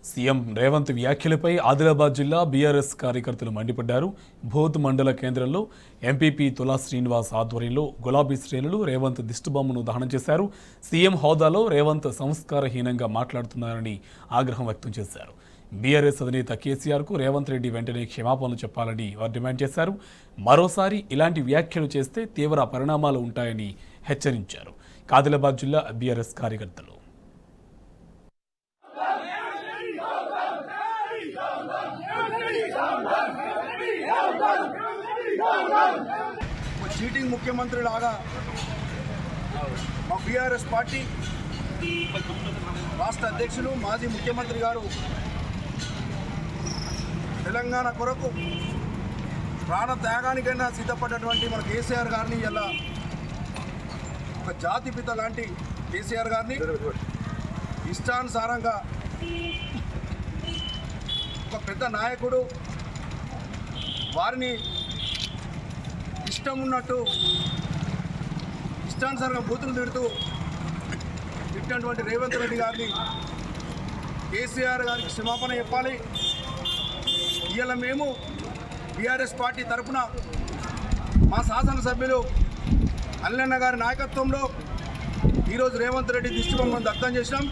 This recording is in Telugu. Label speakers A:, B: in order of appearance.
A: సీఎం రేవంత్ వ్యాఖ్యలపై ఆదిలాబాద్ జిల్లా బీఆర్ఎస్ కార్యకర్తలు మండిపడ్డారు. భోత్ మండల కేంద్రంలో ఎంపీపీ తులా శ్రీనివాస్ ఆధ్వర్యంలో గులాబీ శ్రేణులు రేవంత్ దిష్టిబొమ్మను దహనం చేశారు. సీఎం హోదాలో రేవంత్ సంస్కారహీనంగా మాట్లాడుతున్నారని ఆగ్రహం వ్యక్తం చేశారు. బీఆర్ఎస్ అధినేత కేసీఆర్కు రేవంత్ రెడ్డి వెంటనే క్షమాపణలు చెప్పాలని వారు డిమాండ్ చేశారు. మరోసారి ఇలాంటి వ్యాఖ్యలు చేస్తే తీవ్ర పరిణామాలు ఉంటాయని హెచ్చరించారు. ఆదిలాబాద్ జిల్లా బీఆర్ఎస్ కార్యకర్తలు
B: చీటింగ్ ముఖ్యమంత్రి లాగా మా బీఆర్ఎస్ పార్టీ రాష్ట్ర అధ్యక్షులు మాజీ ముఖ్యమంత్రి గారు తెలంగాణ కొరకు ప్రాణ త్యాగానికైనా సిద్ధపడ్డటువంటి మన కేసీఆర్ గారిని ఇలా ఒక జాతిపిత లాంటి కేసీఆర్ గారిని ఇష్టానుసారంగా ఒక పెద్ద నాయకుడు వారిని ఇష్టం ఉన్నట్టు ఇష్టానుసారంగా బూతులు తిట్టినటువంటి రేవంత్ రెడ్డి గారిని కేసీఆర్ గారికి క్షమాపణ చెప్పాలి. ఇవాళ మేము బీఆర్ఎస్ పార్టీ తరఫున మా శాసనసభ్యులు అల్లన్న గారి నాయకత్వంలో ఈరోజు రేవంత్ రెడ్డి దిష్టిబొమ్మను దగ్ధం చేసినాం.